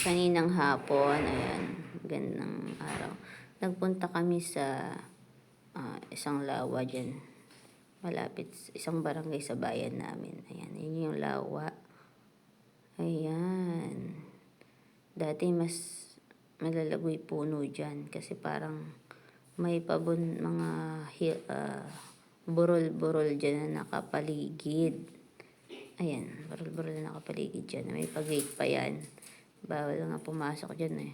Kaninang hapon, ayan, gandang araw. Nagpunta kami sa isang lawa dyan. Malapit, isang barangay sa bayan namin. Ayan, yun yung lawa. Ayan. Dati mas malalagoy puno dyan kasi parang may mga burol-burol dyan na nakapaligid. Ayan, burol-burol na nakapaligid dyan. May pag-gate pa yan. Bawal nga pumasok dyan eh.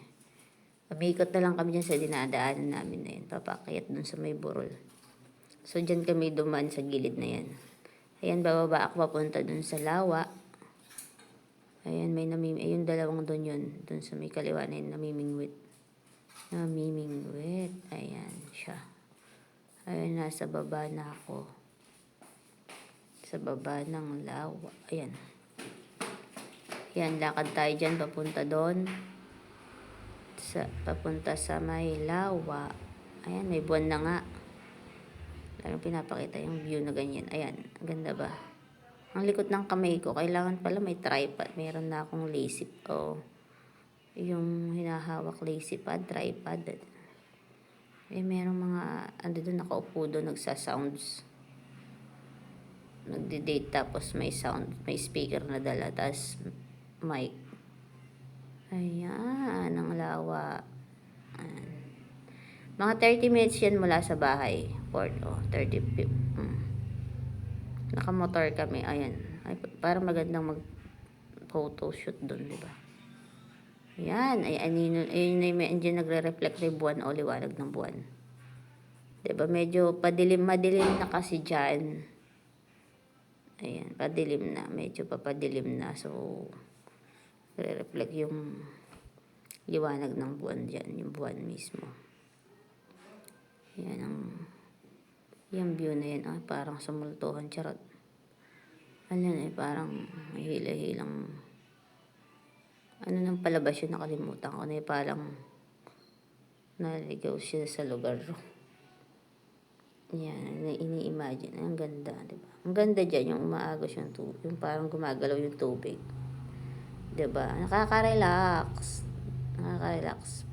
Umikot na lang kami dyan sa dinadaanan namin na yun. Papakayat dun sa may burol. So, dyan kami dumaan sa gilid na yan. Ayan, bababa ako papunta dun sa lawa. Ayan, ayun, dalawang dun yun. Dun sa may kaliwa na yun, namimingwit. Namimingwit. Ayan, siya. Ayan, nasa baba na ako. Sa baba ng lawa. Ayan. Ayan, lakad tayo dyan, papunta doon. Papunta sa may lawa. Ayan, may buwan na nga. Lalo pinapakita yung view na ganyan. Ayan, ganda ba? Ang likot ng kamay ko, kailangan pala may tripod. Meron na akong lazy yung hinahawak lazy pad, tripod. Eh, merong mga, doon nakaupo doon, nagsasounds. Nagdi-date tapos may sound, may speaker na dala, tapos mic. Ayan, ang lawa. Ayan. Mga 30 minutes yan mula sa bahay. 30 nakamotor kami. Ayan. Ay, parang magandang mag-photoshoot doon, di ba? Ayan. Ayun na yung dyan nagre-reflect na yung buwan o liwanag ng buwan. Di ba? Medyo madilim na kasi dyan. Ayan. Padilim na. Medyo papadilim na. So, nagre-reflect yung liwanag ng buwan dyan. Yung buwan mismo. Yan yung view na yan. Ay, parang sumultuhan. Charot. Ano yan eh, parang hila-hilang. Ano nang palabas yun, nakalimutan ko na eh, parang naligaw siya sa lugar. Yan, ini-imagine. Ang ganda, diba? Ang ganda dyan, yung umaagos yung tubig. Yung parang gumagalaw yung tubig. Diba? Nakaka-relax. Nakaka-relax.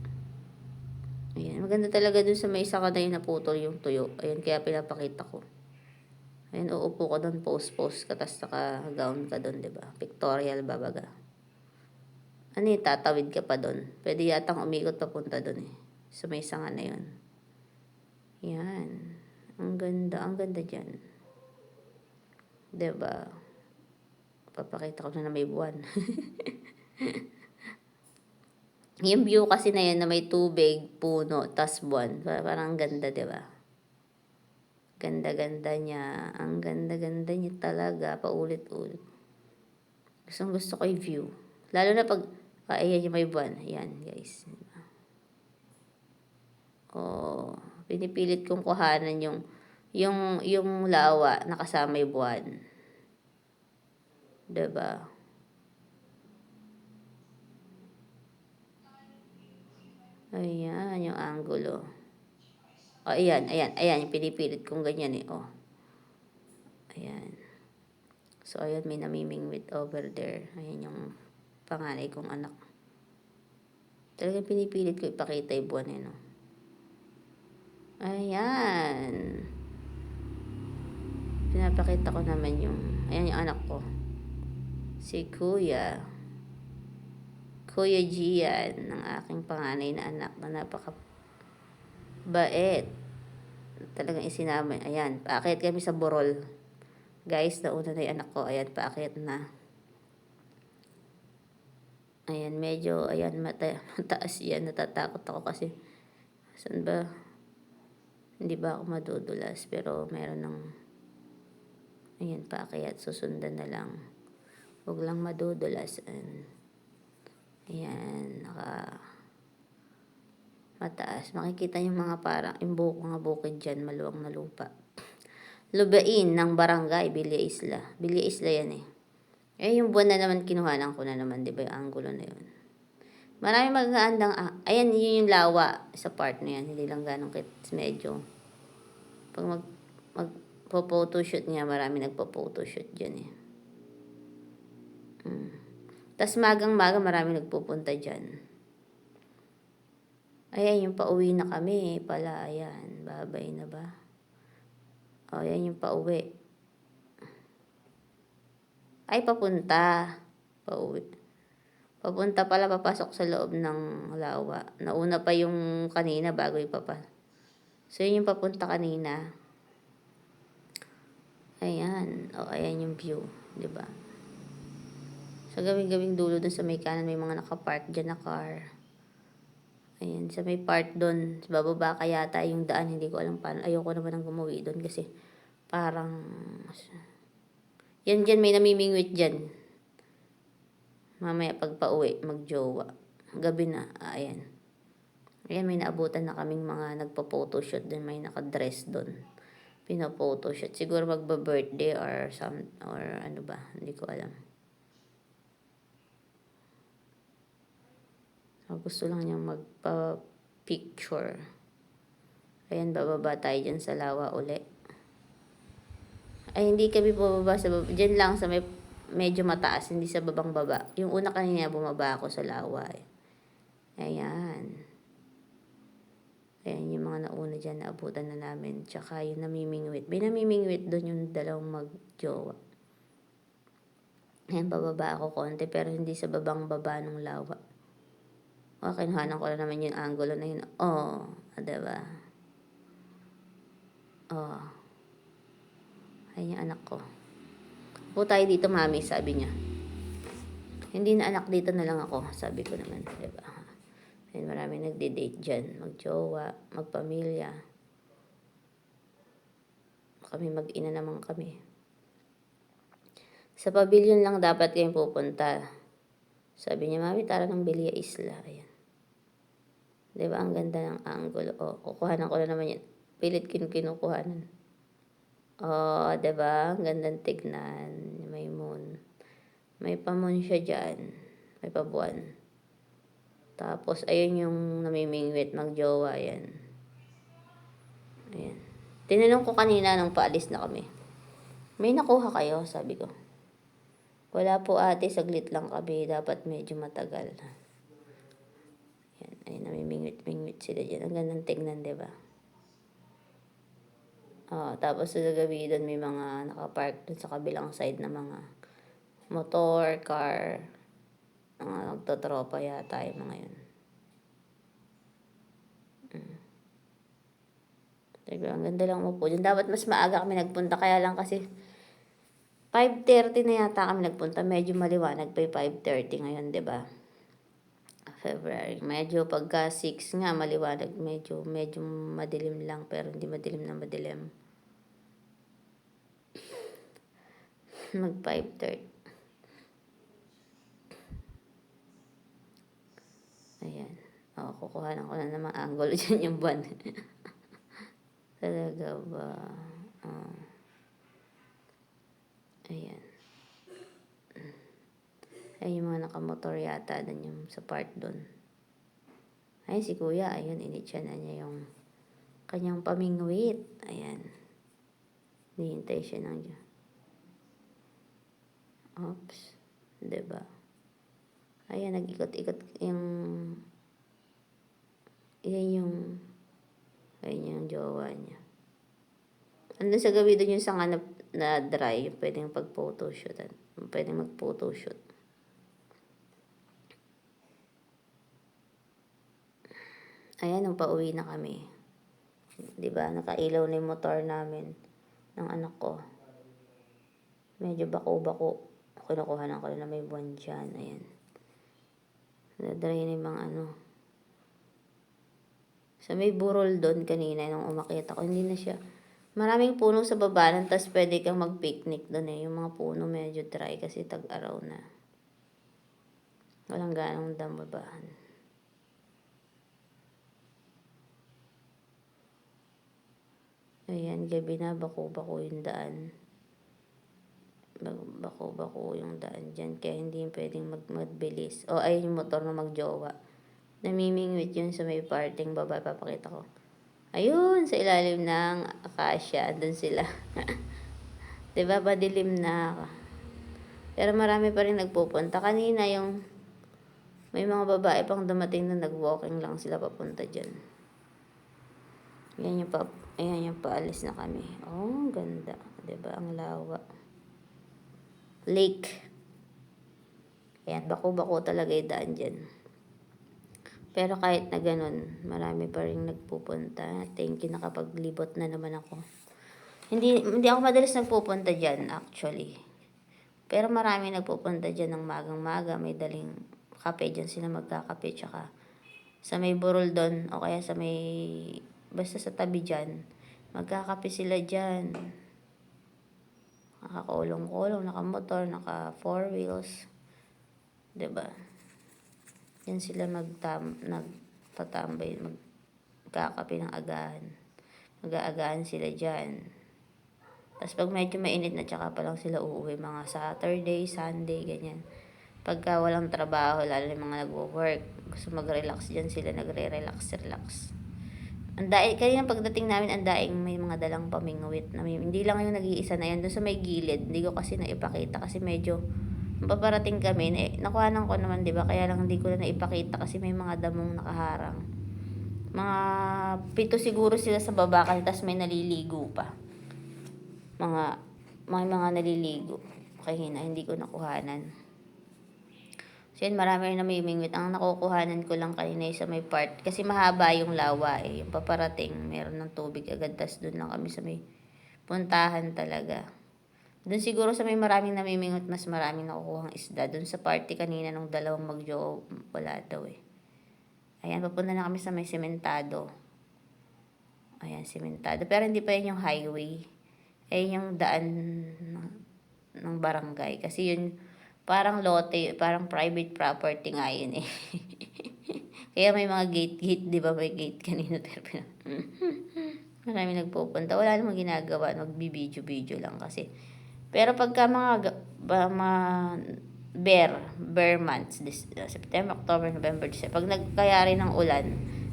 Ayan, maganda talaga dun sa may isa ka na yung naputol yung tuyo. Ayan, kaya pinapakita ko. Ayan, uupo ka dun, pose-pose ka, tapos naka-gown ka dun, diba? Pictorial babaga. Ano yung tatawid ka pa dun? Pwede yatang umikot papunta dun eh. Sa may sanga na yun. Yan. Ang ganda dyan. Diba? Papakita ko na may buwan. Yung view kasi na yan na may tubig, puno, tas buwan. Parang ganda, diba? Ganda-ganda niya. Ang ganda-ganda niya talaga. Paulit-ulit. Gusto ko yung view. Lalo na pag, ayan yung may buwan. Ayan, guys. Diba? Oh, pinipilit kong kuhanan yung lawa na kasama yung buwan. Diba? Ayan, yung angulo. O, ayan. Yung pinipilit kong ganyan eh. O. Ayan. So, ayan, may namimingwit over there. Ayan yung panganay kong anak. Talagang pinipilit ko ipakita yung buwan eh, no? Ayan. Pinapakita ko naman ayan yung anak ko. Si Kuya Gian, ng aking panganay na anak na napaka-bait. Talagang isinama. Ayan, paakit kami sa burol. Guys, nauna na yung anak ko. Ayan, paakit na. Ayan, medyo, ayan, mataas yan. Natatakot ako kasi, saan ba? Hindi ba ako madudulas? Pero meron ng, ayan, paakyat. Susundan na lang. Huwag lang madudulas. Ayan, mataas. Makikita yung mga parang, yung mga bukid dyan, maluwang na lupa. Lubain ng barangay, Villa Isla. Villa Isla yan eh. Eh, yung buwan na naman, kinuhanan ko na naman, di ba, yung angulo na yun. Marami magandang, ayan, yun yung lawa sa part na yan. Hindi lang ganong medyo. Pag magpo-photoshoot niya, marami nagpo-photoshoot dyan eh. Tas magang-maga marami nagpupunta dyan. Ayan, yung pauwi na kami pala. Ayan, babay na ba? O, ayan yung pauwi. Ay, papunta. Pauwi. Papunta pala, papasok sa loob ng lawa. Nauna pa yung kanina bago ipapa. So, yun yung papunta kanina. Ayan. O, ayan yung view. Diba? Sa gawing-gawing dulo dun sa may kanan, may mga nakapark dyan na car. Ayan, sa may part doon, bababa ka yata yung daan, hindi ko alam paano. Ayoko naman ang gumuwi doon kasi parang, yan dyan, may namimingwit dyan. Mamaya pag pauwi, magjowa. Gabi na, ayan. Ayan, may naabutan na kaming mga nagpa-photoshoot doon, may nakadress doon. Pina-photoshoot. Siguro magba-birthday or ano ba, hindi ko alam. Gusto lang niyang magpa-picture. Ayan, bababa tayo dyan sa lawa uli. Ay, hindi kami bababa sa baba. Dyan lang sa may medyo mataas, hindi sa babang baba. Yung una kanina, bumaba ako sa lawa. Ayan. Ayan, yung mga nauna dyan, naabutan na namin. Tsaka yung namimingwit. May namimingwit doon yung dalawang magjowa. Ayan, bababa ako konti, pero hindi sa babang baba ng lawa. Kinuhanan ko na naman yung angulo na yun. Oh, diba? Oh. Ayan yung anak ko. Po tayo dito, mami, sabi niya. Hindi na anak, dito na lang ako, sabi ko naman. Diba? Ayan, marami nagde-date dyan. Magjowa, magpamilya. Kami mag-ina naman kami. Sa pavilion lang dapat kayong pupunta. Sabi niya, mami, tara ng Belia Isla. Ayan. Diba, ang ganda ng angle. O, kukuhanan ko na naman yan. Pilit kinukuhanan. O, diba, ang gandang tignan. May moon. May pa-moon siya dyan. May pa-buwan. Tapos, ayun yung namimingwit, magjowa yan. Ayan. Tinanong ko kanina nung paalis na kami. May nakuha kayo? Sabi ko. Wala po ate, saglit lang kami. Dapat medyo matagal. Ay, namimingwit-mingwit sila dyan. Ang gandang tignan, diba? Tapos sa gabi doon may mga nakapark doon sa kabilang side na mga motor, car. Nagtotropa yata yung mga yun. Diba, ang ganda lang umupo dyan. Dapat mas maaga kami nagpunta. Kaya lang kasi 5:30 na yata kami nagpunta. Medyo maliwanag pa yung 5:30 ngayon, diba? February. Medyo pagka 6 nga maliwanag, medyo madilim lang pero hindi madilim na madilim. Mag 5:30. Ayan. Kukuha ko na naman angle dyan yung buwan. Talaga ba? Ayan. Ay, yung mga nakamotor yata doon yung sa part doon. Ay, si kuya, ayun, initya na niya yung kanyang pamingwit. Ayan. Nihintay siya ng dyan. Oops. Diba? Ayan, nag-ikot-ikot yung ayun yung jowa niya. Andun sa gabi doon yung sanga na dry, pwedeng pag-photoshoot. Pwedeng mag-photoshoot. Ayan, nung pauwi na kami. Diba, nakailaw na yung motor namin ng anak ko. Medyo bako-bako. Kinukuha ko na may buwan dyan. Ayan. Nadry na yung mga Sa may burol doon kanina nung umakyat ako, hindi na siya. Maraming puno sa baba, tapos pwede kang mag-picnic doon eh. Yung mga puno medyo dry kasi tag-araw na. Walang ganong damabahan. Ayan, gabi na, bako-bako yung daan. Bako-bako yung daan dyan, kaya hindi pwedeng magbilis. Ay, yung motor na magjowa. Namimingwit yun sa may parting baba, papakita ko. Ayun, sa ilalim ng akasya, doon sila. Diba, madilim na. Pero marami pa rin nagpupunta. Kanina may mga babae pang dumating na nag-walking lang sila papunta dyan. Ayan yung paalis na kami. Oh, ganda. Diba? Ang lawa. Lake. Ayan, bako-bako talaga yung daan dyan. Pero kahit na ganun, marami pa rin nagpupunta. Thank you, nakapaglibot na naman ako. Hindi ako madalas nagpupunta dyan, actually. Pero marami nagpupunta dyan ng magang-maga. May daling kape dyan sila magkakape. Tsaka sa may burol doon o kaya sa may basta sa tabi dyan, magkakape sila dyan. Nakakulong-kulong, nakamotor, naka 4 wheels. Diba? Yan sila nagtatambay, magkakape ng agahan. Mag-aagahan sila dyan. Tapos pag medyo mainit na, tsaka pa lang sila uuwi. Mga Saturday, Sunday, ganyan. Pagka walang trabaho, lalo yung mga nagwo-work, gusto mag-relax dyan sila, nagre-relax. Kanina pagdating namin, ang daing may mga dalang pamingwit. Hindi lang yung nag-iisa na yan, doon sa may gilid. Hindi ko kasi naipakita kasi medyo paparating kami. Nakuhanan ko naman, diba? Kaya lang hindi ko na naipakita kasi may mga damong nakaharang. Mga 7 siguro sila sa baba, tapos may naliligo pa. Mga naliligo. Kaya hindi ko nakuhanan. So yun, marami rin namimingwit. Ang nakukuhanan ko lang kanina sa may part. Kasi mahaba yung lawa eh. Yung paparating, meron ng tubig agad. Tas doon lang kami sa may puntahan talaga. Doon siguro sa may maraming namimingwit, mas maraming nakukuhang isda. Doon sa party kanina nung dalawang magjo, wala daw eh. Ayan, papunta na kami sa may sementado. Ayan, sementado. Pero hindi pa yun yung highway. Ayan yung daan ng barangay. Kasi yun, parang lote, parang private property nga yun eh. Kaya may mga gate, di ba? May gate kanina. Marami nagpupunta. Wala namang ginagawa. Magbibideo lang kasi. Pero pagka mga bare months, September, October, November, December, pag nagkayari ng ulan,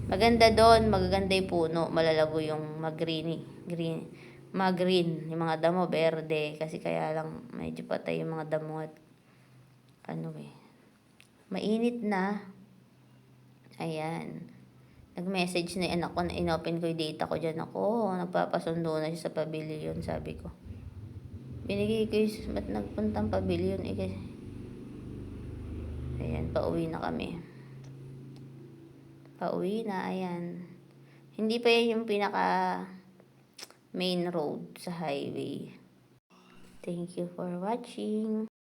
maganda doon, magaganda yung puno, malalago yung green, yung mga damo, berde, kasi kaya lang medyo patay yung mga damo at mainit na. Ayan. Nag-message na yung anak ko na inopen ko yung data ko dyan. Ako, nagpapasundo na siya sa pavilion, sabi ko. Binigay ko yung, ba't nagpuntang pavilion? Ayan, pauwi na kami. Pauwi na, ayan. Hindi pa yan yung pinaka main road sa highway. Thank you for watching.